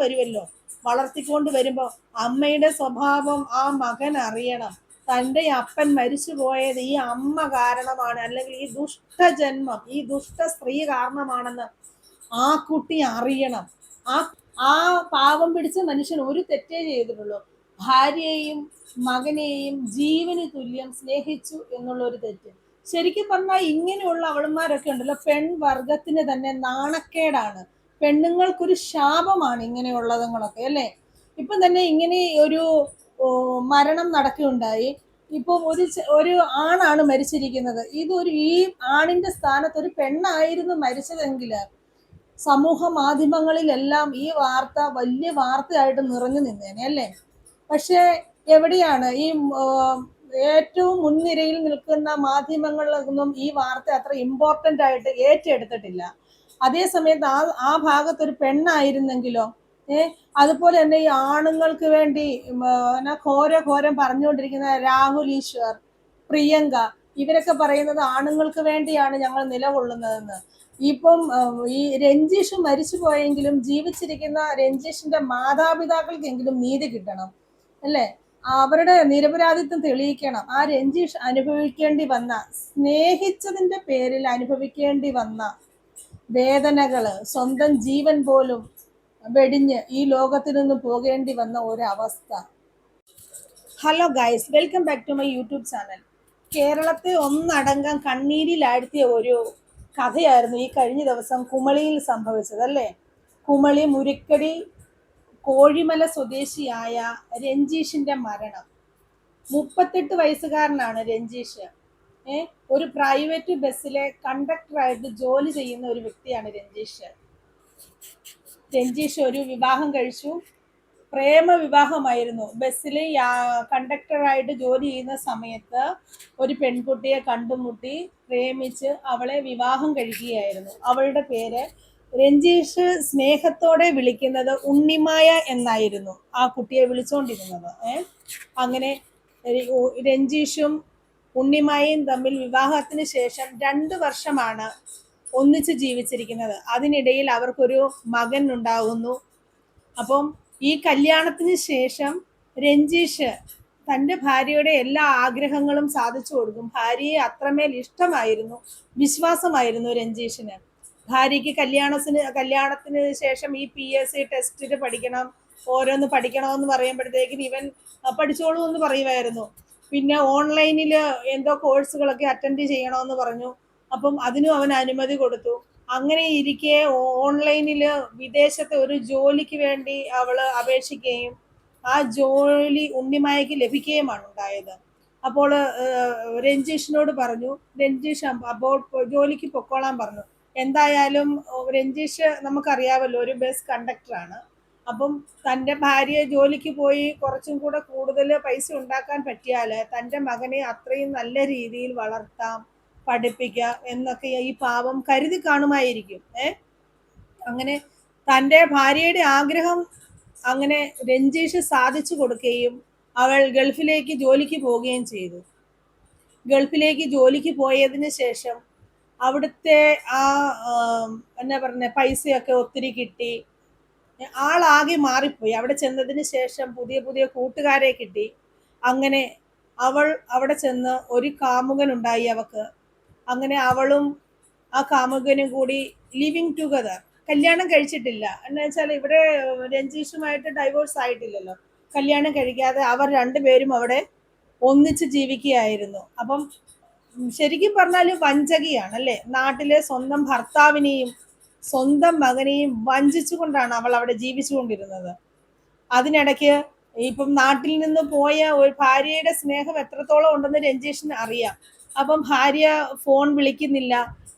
വരുമല്ലോ. വളർത്തിക്കൊണ്ട് വരുമ്പോൾ അമ്മയുടെ സ്വഭാവം ആ മകൻ അറിയണം. തൻ്റെ അപ്പൻ മരിച്ചു പോയത് ഈ അമ്മ കാരണമാണ്, അല്ലെങ്കിൽ ഈ ദുഷ്ടജന്മം, ഈ ദുഷ്ട സ്ത്രീ കാരണമാണെന്ന് ആ കുട്ടി അറിയണം. ആ ആ പാവം പിടിച്ച മനുഷ്യൻ ഒരു തെറ്റേ ചെയ്തിട്ടുള്ളൂ. ഭാര്യയെയും മകനെയും ജീവന് തുല്യം സ്നേഹിച്ചു എന്നുള്ള ഒരു തെറ്റ്. ശരിക്കും പറഞ്ഞാൽ ഇങ്ങനെയുള്ള അവളന്മാരൊക്കെ ഉണ്ടല്ലോ, പെൺവർഗത്തിന് തന്നെ നാണക്കേടാണ്. പെണ്ണുങ്ങൾക്കൊരു ശാപമാണ് ഇങ്ങനെയുള്ളതുങ്ങളൊക്കെ, അല്ലേ? ഇപ്പം തന്നെ ഇങ്ങനെ ഒരു മരണം നടക്കുകയുണ്ടായി. ഇപ്പം ഒരു ആണാണ് മരിച്ചിരിക്കുന്നത്. ഈ ആണിന്റെ സ്ഥാനത്ത് ഒരു പെണ്ണായിരുന്നു മരിച്ചതെങ്കിൽ സമൂഹ മാധ്യമങ്ങളിലെല്ലാം ഈ വാർത്ത വലിയ വാർത്തയായിട്ട് നിറഞ്ഞു നിന്നേനെ, അല്ലേ? പക്ഷേ എവിടെയാണ് ഈ ഏറ്റവും മുൻനിരയിൽ നിൽക്കുന്ന മാധ്യമങ്ങളിലൊന്നും ഈ വാർത്ത അത്ര ഇമ്പോർട്ടൻ്റ് ആയിട്ട് ഏറ്റെടുത്തിട്ടില്ല. അതേ സമയത്ത് ആ ഭാഗത്തൊരു പെണ്ണായിരുന്നെങ്കിലോ, അതുപോലെ തന്നെ ഈ ആണുങ്ങൾക്ക് വേണ്ടി ഘോരം പറഞ്ഞുകൊണ്ടിരിക്കുന്ന രാഹുൽ ഈശ്വർ, പ്രിയങ്ക, ഇവരൊക്കെ പറയുന്നത് ആണുങ്ങൾക്ക് വേണ്ടിയാണ് ഞങ്ങൾ നിലകൊള്ളുന്നതെന്ന്. ഇപ്പം ഈ രഞ്ജീഷ് മരിച്ചു പോയെങ്കിലും ജീവിച്ചിരിക്കുന്ന രഞ്ജീഷിന്റെ മാതാപിതാക്കൾക്കെങ്കിലും നീതി കിട്ടണം, അല്ലേ? അവരുടെ നിരപരാധിത്വം തെളിയിക്കണം. ആ രഞ്ജീഷ് അനുഭവിക്കേണ്ടി വന്ന, സ്നേഹിച്ചതിന്റെ പേരിൽ അനുഭവിക്കേണ്ടി വന്ന വേദനകള്, സ്വന്തം ജീവൻ പോലും വെടിഞ്ഞ് ഈ ലോകത്തിൽ നിന്ന് പോകേണ്ടി വന്ന ഒരവസ്ഥ. Hello guys, welcome back to my YouTube channel. കേരളത്തെ ഒന്നടങ്കം കണ്ണീരിലാഴ്ത്തിയ ഒരു കഥയായിരുന്നു ഈ കഴിഞ്ഞ ദിവസം കുമളിയിൽ സംഭവിച്ചത്, അല്ലേ? കുമളി മുരിക്കടി കോഴിമല സ്വദേശിയായ രഞ്ജീഷിന്റെ മരണം. 38 വയസ്സുകാരനാണ് രഞ്ജീഷ്. ഒരു പ്രൈവറ്റ് ബസ്സിലെ കണ്ടക്ടറായിട്ട് ജോലി ചെയ്യുന്ന ഒരു വ്യക്തിയാണ് രഞ്ജീഷ്. രഞ്ജീഷ് ഒരു വിവാഹം കഴിച്ചു. പ്രേമ വിവാഹമായിരുന്നു. ബസ്സിൽ കണ്ടക്ടറായിട്ട് ജോലി ചെയ്യുന്ന സമയത്ത് ഒരു പെൺകുട്ടിയെ കണ്ടുമുട്ടി, പ്രേമിച്ച് അവളെ വിവാഹം കഴിക്കുകയായിരുന്നു. അവളുടെ പേര് രഞ്ജീഷ് സ്നേഹത്തോടെ വിളിക്കുന്നത് ഉണ്ണിമായ എന്നായിരുന്നു ആ കുട്ടിയെ വിളിച്ചുകൊണ്ടിരുന്നത്. അങ്ങനെ രഞ്ജീഷും ഉണ്ണിമായയും തമ്മിൽ വിവാഹത്തിന് ശേഷം 2 വർഷമാണ് ഒന്നിച്ച് ജീവിച്ചിരിക്കുന്നത്. അതിനിടയിൽ അവർക്കൊരു മകൻ ഉണ്ടാകുന്നു. അപ്പം ഈ കല്യാണത്തിന് ശേഷം രഞ്ജീഷ് തൻ്റെ ഭാര്യയുടെ എല്ലാ ആഗ്രഹങ്ങളും സാധിച്ചു കൊടുക്കും. ഭാര്യയെ അത്രമേൽ ഇഷ്ടമായിരുന്നു, വിശ്വാസമായിരുന്നു രഞ്ജീഷിന്. ഭാര്യയ്ക്ക് കല്യാണത്തിന് ശേഷം ഈ PSC ടെസ്റ്റിന് പഠിക്കണം, ഓരോന്ന് പഠിക്കണമെന്ന് പറയുമ്പോഴത്തേക്കും ഇവൻ പഠിച്ചോളൂ എന്ന് പറയുമായിരുന്നു. പിന്നെ ഓൺലൈനിൽ എന്തോ കോഴ്സുകളൊക്കെ അറ്റൻഡ് ചെയ്യണമെന്ന് പറഞ്ഞു. അപ്പം അതിനും അവൻ അനുമതി കൊടുത്തു. അങ്ങനെ ഇരിക്കെ ഓൺലൈനിൽ വിദേശത്തെ ഒരു ജോലിക്ക് വേണ്ടി അവള് അപേക്ഷിക്കുകയും ആ ജോലി ഉണ്ണിമായക്ക് ലഭിക്കുകയുമാണ് ഉണ്ടായത്. അപ്പോൾ രഞ്ജീഷിനോട് പറഞ്ഞു, രഞ്ജീഷ് അപ്പോൾ ജോലിക്ക് പൊക്കോളാൻ പറഞ്ഞു. എന്തായാലും രഞ്ജീഷ് നമുക്കറിയാമല്ലോ, ഒരു ബസ് കണ്ടക്ടറാണ്. അപ്പം തൻ്റെ ഭാര്യ ജോലിക്ക് പോയി കുറച്ചും കൂടെ കൂടുതൽ പൈസ ഉണ്ടാക്കാൻ പറ്റിയാൽ തൻ്റെ മകനെ അത്രയും നല്ല രീതിയിൽ വളർത്താം, പഠിപ്പിക്കാം എന്നൊക്കെ ഈ പാവം കരുതി കാണുമായിരിക്കും. അങ്ങനെ തൻ്റെ ഭാര്യയുടെ ആഗ്രഹം അങ്ങനെ രഞ്ജീഷ് സാധിച്ചു കൊടുക്കുകയും അവൾ ഗൾഫിലേക്ക് ജോലിക്ക് പോവുകയും ചെയ്തു. ഗൾഫിലേക്ക് ജോലിക്ക് പോയതിന് ശേഷം അവിടുത്തെ ആ എന്നാ പറഞ്ഞ പൈസയൊക്കെ ഒത്തിരി കിട്ടി. ആളാകെ മാറിപ്പോയി. അവിടെ ചെന്നതിന് ശേഷം പുതിയ പുതിയ കൂട്ടുകാരെ കിട്ടി. അങ്ങനെ അവൾ അവിടെ ചെന്ന് ഒരു കാമുകനുണ്ടായി അവക്ക്. അങ്ങനെ അവളും ആ കാമുകനും കൂടി ലിവിങ് ടുഗദർ, കല്യാണം കഴിച്ചിട്ടില്ല. എന്ന് വെച്ചാൽ ഇവിടെ രഞ്ജീഷുമായിട്ട് ഡൈവോഴ്സ് ആയിട്ടില്ലല്ലോ. കല്യാണം കഴിക്കാതെ അവർ രണ്ടുപേരും അവിടെ ഒന്നിച്ച് ജീവിക്കുകയായിരുന്നു. അപ്പം ശരിക്കും പറഞ്ഞാൽ വഞ്ചകിയാണ്, അല്ലേ? നാട്ടിലെ സ്വന്തം ഭർത്താവിനെയും സ്വന്തം മകനെയും വഞ്ചിച്ചുകൊണ്ടാണ് അവൾ അവിടെ ജീവിച്ചുകൊണ്ടിരുന്നത്. അതിനിടയ്ക്ക് ഇപ്പം നാട്ടിൽ നിന്ന് പോയ ഒരു ഭാര്യയുടെ സ്നേഹം എത്രത്തോളം ഉണ്ടെന്ന് രഞ്ജീഷിന് അറിയാം. അപ്പം ഭാര്യ ഫോൺ വിളിക്കുന്നില്ല,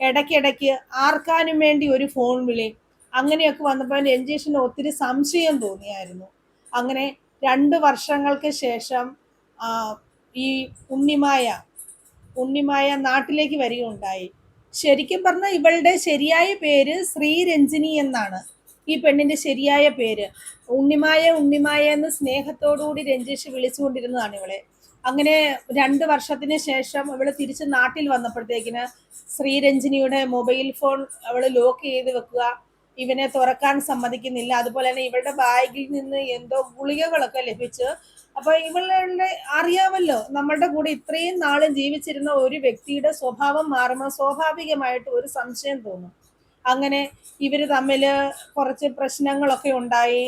ഇടയ്ക്കിടയ്ക്ക് ആർക്കാനും വേണ്ടി ഒരു ഫോൺ വിളി, അങ്ങനെയൊക്കെ വന്നപ്പോൾ രഞ്ജീഷിന് ഒത്തിരി സംശയം തോന്നിയായിരുന്നു. അങ്ങനെ 2 വർഷങ്ങൾക്ക് ശേഷം ഈ ഉണ്ണിമായ നാട്ടിലേക്ക് വരികയുണ്ടായി. ശരിക്കും പറഞ്ഞാൽ ഇവളുടെ ശരിയായ പേര് ശ്രീരഞ്ജിനി എന്നാണ്. ഈ പെണ്ണിന്റെ ശരിയായ പേര് ഉണ്ണിമായ എന്ന് സ്നേഹത്തോടുകൂടി രഞ്ജീഷ് വിളിച്ചുകൊണ്ടിരുന്നതാണ് ഇവളെ. അങ്ങനെ 2 വർഷത്തിന് ശേഷം അവള് തിരിച്ച് നാട്ടിൽ വന്നപ്പോഴത്തേക്കിന് ശ്രീരഞ്ജിനിയുടെ മൊബൈൽ ഫോൺ അവള് ലോക്ക് ചെയ്ത് വെക്കുക, ഇവനെ തുറക്കാൻ സമ്മതിക്കുന്നില്ല. അതുപോലെ തന്നെ ഇവളുടെ ബാഗിൽ നിന്ന് എന്തോ ഗുളികകളൊക്കെ ലഭിച്ച്. അപ്പൊ ഇവളുടെ അറിയാമല്ലോ, നമ്മളുടെ കൂടെ ഇത്രയും നാളും ജീവിച്ചിരുന്ന ഒരു വ്യക്തിയുടെ സ്വഭാവം മാറുമ്പോൾ സ്വാഭാവികമായിട്ട് ഒരു സംശയം തോന്നും. അങ്ങനെ ഇവര് തമ്മില് കുറച്ച് പ്രശ്നങ്ങളൊക്കെ ഉണ്ടായി,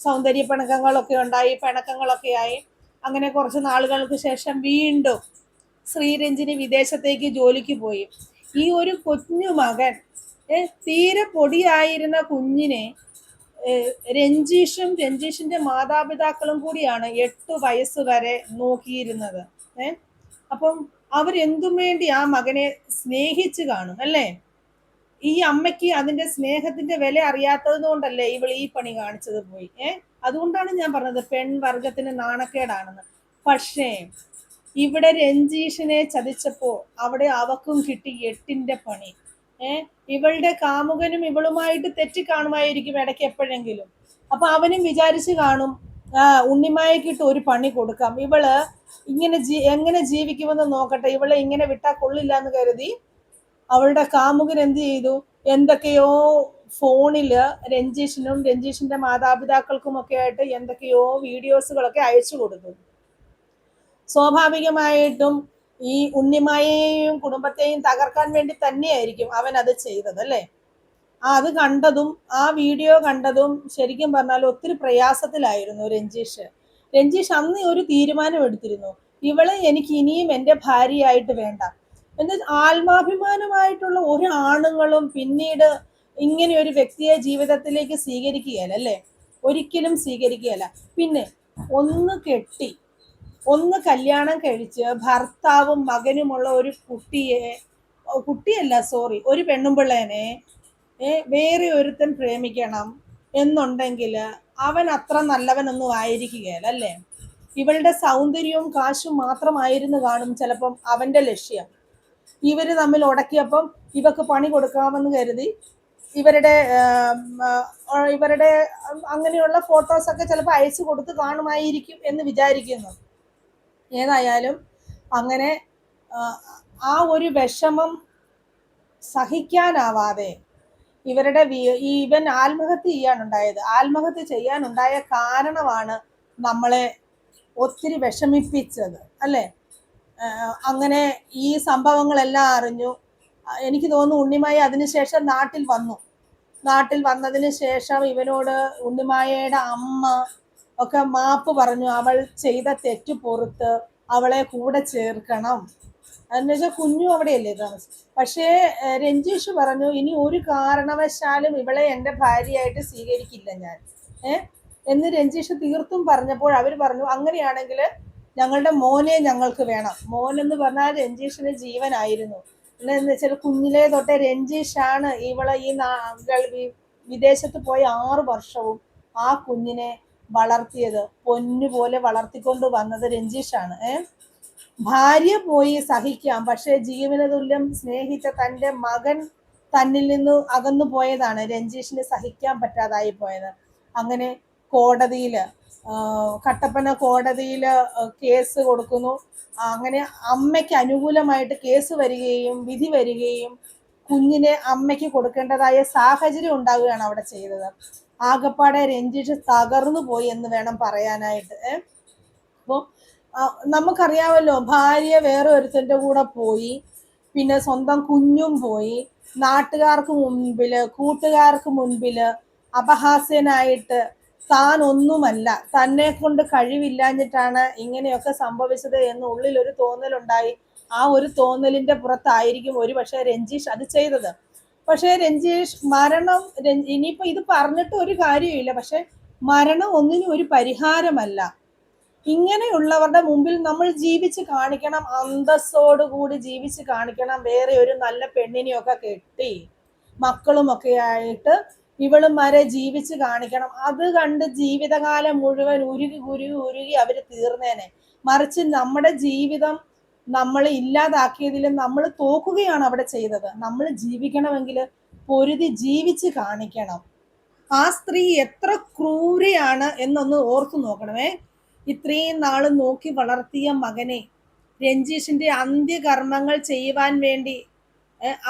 സൗന്ദര്യ പിണക്കങ്ങളൊക്കെ ഉണ്ടായി, പിണക്കങ്ങളൊക്കെ ആയി. അങ്ങനെ കുറച്ച് നാളുകൾക്ക് ശേഷം വീണ്ടും ശ്രീരഞ്ജിനി വിദേശത്തേക്ക് ജോലിക്ക് പോയി. ഈ ഒരു കുഞ്ഞു മകൻ, തീരെ പൊടിയായിരുന്ന കുഞ്ഞിനെ രഞ്ജീഷിന്റെ മാതാപിതാക്കളും കൂടിയാണ് 8 വയസ്സ് വരെ നോക്കിയിരുന്നത്. അപ്പം അവരെന്തും വേണ്ടി ആ മകനെ സ്നേഹിച്ചു കാണും അല്ലേ? ഈ അമ്മയ്ക്ക് അതിന്റെ സ്നേഹത്തിന്റെ വില അറിയാത്തത് കൊണ്ടല്ലേ ഇവൾ ഈ പണി കാണിച്ചത് പോയി. അതുകൊണ്ടാണ് ഞാൻ പറഞ്ഞത് പെൺവർഗത്തിന് നാണക്കേടാണെന്ന്. പക്ഷേ ഇവിടെ രഞ്ജീഷിനെ ചതിച്ചപ്പോ അവിടെ അവക്കും കിട്ടി 8ന്റെ പണി. ഇവളുടെ കാമുകനും ഇവളുമായിട്ട് തെറ്റി കാണുമായിരിക്കും ഇടയ്ക്ക് എപ്പോഴെങ്കിലും. അപ്പൊ അവനും വിചാരിച്ചു കാണും, ഉണ്ണിമായക്കിട്ട് ഒരു പണി കൊടുക്കാം, ഇവള് ഇങ്ങനെ എങ്ങനെ ജീവിക്കുമെന്ന് നോക്കട്ടെ, ഇവളെ ഇങ്ങനെ വിട്ടാ കൊള്ളില്ല എന്ന് കരുതി അവളുടെ കാമുകൻ എന്ത് ചെയ്തു, എന്തൊക്കെയോ ഫോണില് രഞ്ജീഷിന്റെ മാതാപിതാക്കൾക്കും ഒക്കെ ആയിട്ട് എന്തൊക്കെയോ വീഡിയോസുകളൊക്കെ അയച്ചു കൊടുത്തു. സ്വാഭാവികമായിട്ടും ഈ ഉണ്ണിമായെയും കുടുംബത്തെയും തകർക്കാൻ വേണ്ടി തന്നെയായിരിക്കും അവൻ അത് ചെയ്തത് അല്ലേ? അത് കണ്ടതും ആ വീഡിയോ കണ്ടതും ശരിക്കും പറഞ്ഞാൽ ഒത്തിരി പ്രയാസത്തിലായിരുന്നു രഞ്ജീഷ് അന്ന് ഒരു തീരുമാനം എടുത്തിരുന്നു, ഇവളെ എനിക്ക് ഇനിയും എൻ്റെ ഭാര്യയായിട്ട് വേണ്ട എന്ന്. ആത്മാഭിമാനമായിട്ടുള്ള ഒരു ആണുങ്ങളും പിന്നീട് ഇങ്ങനെ ഒരു വ്യക്തിയെ ജീവിതത്തിലേക്ക് സ്വീകരിക്കുകയല്ല അല്ലേ? ഒരിക്കലും സ്വീകരിക്കുകയല്ല. പിന്നെ ഒന്ന് കല്യാണം കഴിച്ച് ഭർത്താവും മകനുമുള്ള ഒരു ഒരു പെണ്ണുമ്പിള്ളേനെ വേറെ ഒരുത്തൻ പ്രേമിക്കണം എന്നുണ്ടെങ്കിൽ അവൻ അത്ര നല്ലവനൊന്നും ആയിരിക്കുകയല്ല അല്ലേ? ഇവളുടെ സൗന്ദര്യവും കാശും മാത്രമായിരുന്നു കാണും ചിലപ്പം അവന്റെ ലക്ഷ്യം. ഇവര് തമ്മിൽ ഉടക്കിയപ്പം ഇവക്ക് പണി കൊടുക്കാമെന്ന് കരുതി ഇവരുടെ അങ്ങനെയുള്ള ഫോട്ടോസൊക്കെ ചിലപ്പോൾ അയച്ചു കൊടുത്ത് കാണുമായിരിക്കും എന്ന് വിചാരിക്കുന്നു. ഏതായാലും അങ്ങനെ ആ ഒരു വിഷമം സഹിക്കാനാവാതെ ഇവൻ ആത്മഹത്യ ചെയ്യാനുണ്ടായ കാരണമാണ് നമ്മളെ ഒത്തിരി വിഷമിപ്പിച്ചത് അല്ലേ? അങ്ങനെ ഈ സംഭവങ്ങളെല്ലാം അറിഞ്ഞു. എനിക്ക് തോന്നുന്നു ഉണ്ണിമായ അതിനുശേഷം നാട്ടിൽ വന്നതിന് ശേഷം ഇവനോട് ഉണ്ണിമായയുടെ അമ്മ ഒക്കെ മാപ്പ് പറഞ്ഞു, അവൾ ചെയ്ത തെറ്റ് പൊറുത്ത് അവളെ കൂടെ ചേർക്കണം എന്ന് വെച്ചാൽ കുഞ്ഞു അവിടെയല്ലേ താമസം. പക്ഷേ രഞ്ജീഷ് പറഞ്ഞു, ഇനി ഒരു കാരണവശാലും ഇവളെ എൻ്റെ ഭാര്യയായിട്ട് സ്വീകരിക്കില്ല ഞാൻ എന്ന് രഞ്ജീഷ് തീർത്തും പറഞ്ഞപ്പോൾ അവർ പറഞ്ഞു, അങ്ങനെയാണെങ്കിൽ ഞങ്ങളുടെ മോനെ ഞങ്ങൾക്ക് വേണം. മോനെന്ന് പറഞ്ഞാൽ രഞ്ജീഷിന് ജീവനായിരുന്നു. എന്ന് വെച്ചാൽ കുഞ്ഞിലേ തൊട്ടേ രഞ്ജീഷാണ് ഇവളെ വിദേശത്ത് പോയ 6 വർഷവും ആ കുഞ്ഞിനെ വളർത്തിയത്, പൊന്നുപോലെ വളർത്തിക്കൊണ്ട് വന്നത് രഞ്ജീഷാണ്. ഭാര്യ പോയി സഹിക്കാം, പക്ഷെ ജീവന തുല്യം സ്നേഹിച്ച തൻ്റെ മകൻ തന്നിൽ നിന്ന് അകന്നു പോയതാണ് രഞ്ജീഷിന് സഹിക്കാൻ പറ്റാതായി പോയത്. അങ്ങനെ കട്ടപ്പന കോടതിയില് കേസ് കൊടുക്കുന്നു. അങ്ങനെ അമ്മയ്ക്ക് അനുകൂലമായിട്ട് കേസ് വരികയും വിധി വരികയും കുഞ്ഞിനെ അമ്മയ്ക്ക് കൊടുക്കേണ്ടതായ സാഹചര്യം ഉണ്ടാവുകയാണ് അവിടെ ചെയ്തത്. ആകപ്പാടെ രഞ്ജീഷ് തകർന്നു പോയി എന്ന് വേണം പറയാനായിട്ട്. അപ്പോൾ നമുക്കറിയാമല്ലോ, ഭാര്യ വേറെ ഒരുത്തൻ്റെ കൂടെ പോയി, പിന്നെ സ്വന്തം കുഞ്ഞും പോയി, നാട്ടുകാർക്ക് മുൻപില് കൂട്ടുകാർക്ക് മുൻപില് അപഹാസ്യനായിട്ട് താൻ ഒന്നുമല്ല, തന്നെ കൊണ്ട് കഴിവില്ലാഞ്ഞിട്ടാണ് ഇങ്ങനെയൊക്കെ സംഭവിച്ചത് എന്ന് ഉള്ളിൽ ഒരു തോന്നലുണ്ടായി. ആ ഒരു തോന്നലിന്റെ പുറത്തായിരിക്കും ഒരു പക്ഷേ രഞ്ജീഷ് അത് ചെയ്തത്. പക്ഷേ രഞ്ജീഷ് ഇനിയിപ്പോ ഇത് പറഞ്ഞിട്ട് ഒരു കാര്യമില്ല, പക്ഷെ മരണം ഒന്നിനും ഒരു പരിഹാരമല്ല. ഇങ്ങനെയുള്ളവരുടെ മുമ്പിൽ നമ്മൾ ജീവിച്ച് കാണിക്കണം, അന്തസ്സോടുകൂടി ജീവിച്ച് കാണിക്കണം. വേറെ ഒരു നല്ല പെണ്ണിനെയൊക്കെ കെട്ടി മക്കളുമൊക്കെ ആയിട്ട് ഇവളുമാരെ ജീവിച്ച് കാണിക്കണം. അത് കണ്ട് ജീവിതകാലം മുഴുവൻ ഉരുകി അവര് തീർന്നേനെ. മറിച്ച് നമ്മുടെ ജീവിതം നമ്മൾ ഇല്ലാതാക്കിയതിലും നമ്മൾ തോക്കുകയാണ് അവിടെ ചെയ്തത്. നമ്മൾ ജീവിക്കണമെങ്കിൽ പൊരുതി ജീവിച്ച് കാണിക്കണം. ആ സ്ത്രീ എത്ര ക്രൂരയാണ് എന്നൊന്ന് ഓർത്തു നോക്കണമേ. ഇത്രയും നാള് നോക്കി വളർത്തിയ മകനെ രഞ്ജീഷിന്റെ അന്ത്യകർമ്മങ്ങൾ ചെയ്യുവാൻ വേണ്ടി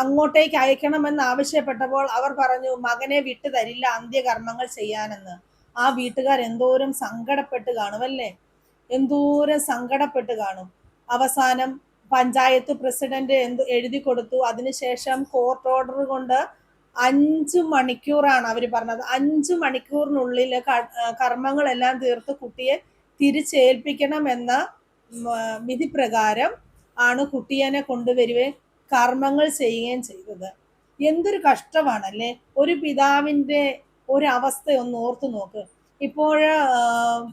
അങ്ങോട്ടേക്ക് അയക്കണമെന്ന് ആവശ്യപ്പെട്ടപ്പോൾ അവർ പറഞ്ഞു മകനെ വിട്ടു തരില്ല അന്ത്യകർമ്മങ്ങൾ ചെയ്യാനെന്ന്. ആ വീട്ടുകാർ എന്തോരം സങ്കടപ്പെട്ട് കാണുമല്ലേ, എന്തോരം സങ്കടപ്പെട്ട് കാണും. അവസാനം പഞ്ചായത്ത് പ്രസിഡന്റ് എഴുതി കൊടുത്തു. അതിനുശേഷം കോർട്ട് ഓർഡർ കൊണ്ട് 5 മണിക്കൂറാണ് അവർ പറഞ്ഞത്. 5 മണിക്കൂറിനുള്ളിൽ കർമ്മങ്ങളെല്ലാം തീർത്ത് കുട്ടിയെ തിരിച്ചേൽപ്പിക്കണമെന്ന വിധി പ്രകാരം ആണ് കുട്ടിയെ കൊണ്ടുവരുകയും കർമ്മങ്ങൾ ചെയ്യുകയും ചെയ്തത്. എന്തൊരു കഷ്ടമാണല്ലേ ഒരു പിതാവിന്റെ ഒരു അവസ്ഥ ഒന്ന് ഓർത്തു നോക്ക്. ഇപ്പോൾ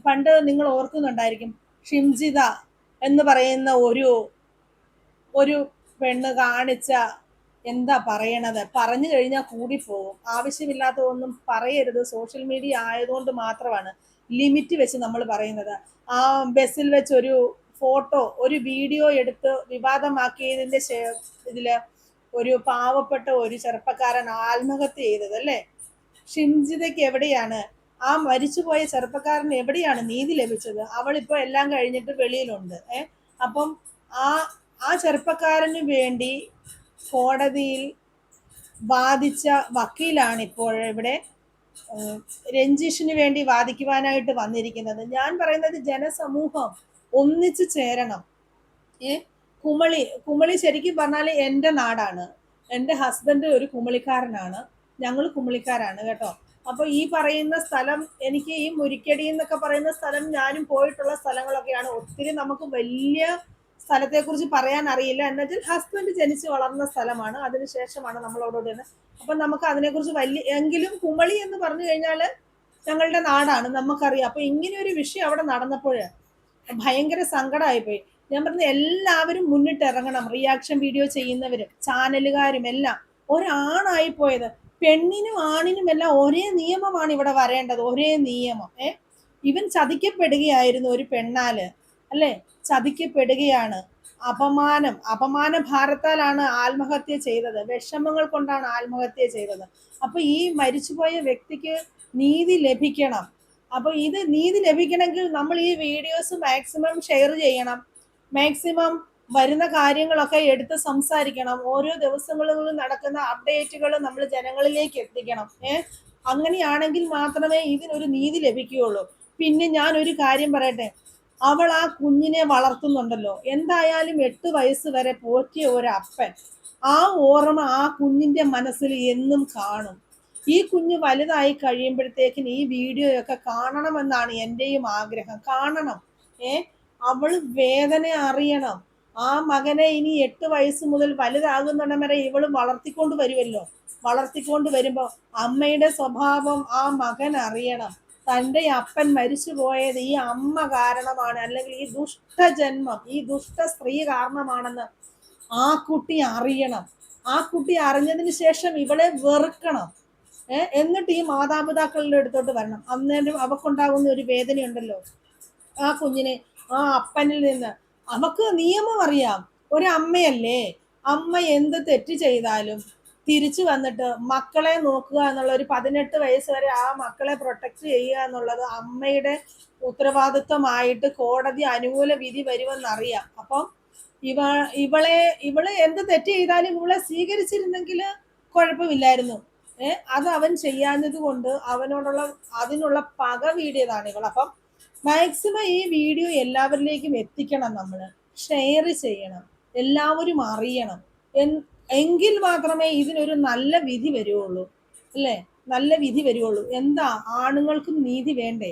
പണ്ട് നിങ്ങൾ ഓർക്കുന്നുണ്ടായിരിക്കും, ഷിംജിത എന്ന് പറയുന്ന ഒരു പെണ്ണ് കാണിച്ച, എന്താ പറയണത്, പറഞ്ഞു കഴിഞ്ഞാൽ കൂടിപ്പോകും. ആവശ്യമില്ലാത്തതൊന്നും പറയരുത്, സോഷ്യൽ മീഡിയ ആയതുകൊണ്ട് മാത്രമാണ് ലിമിറ്റ് വെച്ച് നമ്മൾ പറയുന്നത്. ആ ബസ്സിൽ വെച്ച് ഒരു ഫോട്ടോ ഒരു വീഡിയോ എടുത്ത് വിവാദമാക്കിയതിന്റെ ഇതില് ഒരു പാവപ്പെട്ട ഒരു ചെറുപ്പക്കാരൻ ആത്മഹത്യ ചെയ്തത് അല്ലേ. ഷിംജിതയ്ക്ക് എവിടെയാണ്, ആ മരിച്ചുപോയ ചെറുപ്പക്കാരന് എവിടെയാണ് നീതി ലഭിച്ചത്? അവളിപ്പോ എല്ലാം കഴിഞ്ഞിട്ട് വെളിയിലുണ്ട്. അപ്പം ആ ആ ചെറുപ്പക്കാരന് വേണ്ടി കോടതിയിൽ വാദിച്ച വക്കീലാണ് ഇപ്പോൾ ഇവിടെ രഞ്ജീഷിന് വേണ്ടി വാദിക്കുവാനായിട്ട് വന്നിരിക്കുന്നത്. ഞാൻ പറയുന്നത് ജനസമൂഹം ഒന്നിച്ചു ചേരണം. കുമളി ശരിക്കും പറഞ്ഞാൽ എൻ്റെ നാടാണ്. എൻ്റെ ഹസ്ബൻഡ് ഒരു കുമളിക്കാരനാണ്, ഞങ്ങൾ കുമളിക്കാരാണ് കേട്ടോ. അപ്പൊ ഈ പറയുന്ന സ്ഥലം, എനിക്ക് ഈ മുരിക്കടി എന്നൊക്കെ പറയുന്ന സ്ഥലം ഞാനും പോയിട്ടുള്ള സ്ഥലങ്ങളൊക്കെയാണ്. ഒത്തിരി നമുക്ക് വലിയ സ്ഥലത്തെ കുറിച്ച് പറയാൻ അറിയില്ല. എന്നുവെച്ചാൽ ഹസ്ബൻഡ് ജനിച്ചു വളർന്ന സ്ഥലമാണ്, അതിനുശേഷമാണ് നമ്മൾ അവിടെ വരുന്നത്. അപ്പൊ നമുക്ക് അതിനെക്കുറിച്ച് എങ്കിലും കുമളി എന്ന് പറഞ്ഞു കഴിഞ്ഞാല് ഞങ്ങളുടെ നാടാണ്, നമുക്കറിയാം. അപ്പൊ ഇങ്ങനെ ഒരു വിഷയം അവിടെ നടന്നപ്പോൾ ഭയങ്കര സങ്കടമായിപ്പോയി. ഞാൻ പറഞ്ഞ എല്ലാവരും മുന്നിട്ട് ഇറങ്ങണം, റിയാക്ഷൻ വീഡിയോ ചെയ്യുന്നവരും ചാനലുകാരും എല്ലാം. ഒരാണായി പോയത്, പെണ്ണിനും ആണിനും എല്ലാം ഒരേ നിയമമാണ് ഇവിടെ വരേണ്ടത്, ഒരേ നിയമം. ഇവൻ ചതിക്കപ്പെടുകയായിരുന്നു ഒരു പെണ്ണാല് അല്ലെ, ചതിക്കപ്പെടുകയാണ്. അപമാന ഭാരത്താലാണ് ആത്മഹത്യ ചെയ്തത്, വിഷമങ്ങൾ കൊണ്ടാണ് ആത്മഹത്യ ചെയ്തത്. അപ്പൊ ഈ മരിച്ചുപോയ വ്യക്തിക്ക് നീതി ലഭിക്കണം. അപ്പൊ ഇത് നീതി ലഭിക്കണമെങ്കിൽ നമ്മൾ ഈ വീഡിയോസ് മാക്സിമം ഷെയർ ചെയ്യണം, മാക്സിമം വരുന്ന കാര്യങ്ങളൊക്കെ എടുത്ത് സംസാരിക്കണം. ഓരോ ദിവസങ്ങളിലും നടക്കുന്ന അപ്ഡേറ്റുകൾ നമ്മൾ ജനങ്ങളിലേക്ക് എത്തിക്കണം. അങ്ങനെയാണെങ്കിൽ മാത്രമേ ഇതിനൊരു നീതി ലഭിക്കുകയുള്ളൂ. പിന്നെ ഞാൻ ഒരു കാര്യം പറയട്ടെ, അവൾ ആ കുഞ്ഞിനെ വളർത്തുന്നുണ്ടല്ലോ, എന്തായാലും 8 വയസ്സ് വരെ പോറ്റിയ ഒരു അപ്പൻ, ആ ഓർമ്മ ആ കുഞ്ഞിന്റെ മനസ്സിൽ എന്നും കാണും. ഈ കുഞ്ഞ് വലുതായി കഴിയുമ്പോഴത്തേക്കിന് ഈ വീഡിയോയൊക്കെ കാണണമെന്നാണ് എന്റെയും ആഗ്രഹം. കാണണം. അവള് വേദന അറിയണം. ആ മകനെ ഇനി 8 വയസ്സ് മുതൽ വലുതാകുന്നിടം വരെ ഇവള് വളർത്തിക്കൊണ്ട് വരുമല്ലോ. വളർത്തിക്കൊണ്ട് വരുമ്പോ അമ്മയുടെ സ്വഭാവം ആ മകൻ അറിയണം. തൻ്റെ അപ്പൻ മരിച്ചു പോയത് ഈ അമ്മ കാരണമാണ്, അല്ലെങ്കിൽ ഈ ദുഷ്ടജന്മം, ഈ ദുഷ്ട സ്ത്രീ കാരണമാണെന്ന് ആ കുട്ടി അറിയണം. ആ കുട്ടി അറിഞ്ഞതിന് ശേഷം ഇവളെ വെറുക്കണം. എന്നിട്ട് ഈ മാതാപിതാക്കളുടെ അടുത്തോട്ട് വരണം. അന്നേരം അവക്കുണ്ടാകുന്ന ഒരു വേദനയുണ്ടല്ലോ, ആ കുഞ്ഞിനെ ആ അപ്പനിൽ നിന്ന്. അവക്ക് നിയമം അറിയാം, ഒരമ്മയല്ലേ. അമ്മ എന്ത് തെറ്റ് ചെയ്താലും തിരിച്ചു വന്നിട്ട് മക്കളെ നോക്കുക എന്നുള്ള, ഒരു 18 വയസ്സ് വരെ ആ മക്കളെ പ്രൊട്ടക്ട് ചെയ്യുക എന്നുള്ളത് അമ്മയുടെ ഉത്തരവാദിത്വമായിട്ട് കോടതി അനുകൂല വിധി വരുമെന്നറിയാം. അപ്പം ഇവളെ എന്ത് തെറ്റ് ചെയ്താലും ഇവളെ സ്വീകരിച്ചിരുന്നെങ്കിൽ കുഴപ്പമില്ലായിരുന്നു. അത് അവൻ ചെയ്യാഞ്ഞത് കൊണ്ട് അതിനുള്ള പക വീടിയതാണ് ഇവൾ. അപ്പം മാക്സിമം ഈ വീഡിയോ എല്ലാവരിലേക്കും എത്തിക്കണം, നമ്മൾ ഷെയർ ചെയ്യണം, എല്ലാവരും അറിയണം. എങ്കിൽ മാത്രമേ ഇതിനൊരു നല്ല വിധി വരുവുള്ളൂ അല്ലേ, നല്ല വിധി വരുവുള്ളൂ. എന്താ, ആണുങ്ങൾക്കും നീതി വേണ്ടേ,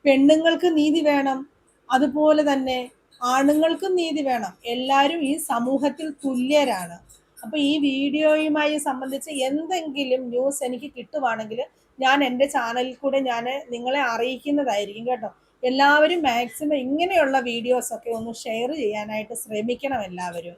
പെണ്ണുങ്ങൾക്ക് നീതി വേണം, അതുപോലെ തന്നെ ആണുങ്ങൾക്കും നീതി വേണം. എല്ലാവരും ഈ സമൂഹത്തിൽ തുല്യരാണ്. അപ്പൊ ഈ വീഡിയോയുമായി സംബന്ധിച്ച് എന്തെങ്കിലും ന്യൂസ് എനിക്ക് കിട്ടുവാണെങ്കിൽ ഞാൻ എൻ്റെ ചാനലിൽ കൂടെ ഞാൻ നിങ്ങളെ അറിയിക്കുന്നതായിരിക്കും കേട്ടോ. എല്ലാവരും മാക്സിമം ഇങ്ങനെയുള്ള വീഡിയോസ് ഒക്കെ ഒന്ന് ഷെയർ ചെയ്യാനായിട്ട് ശ്രമിക്കണം എല്ലാവരും.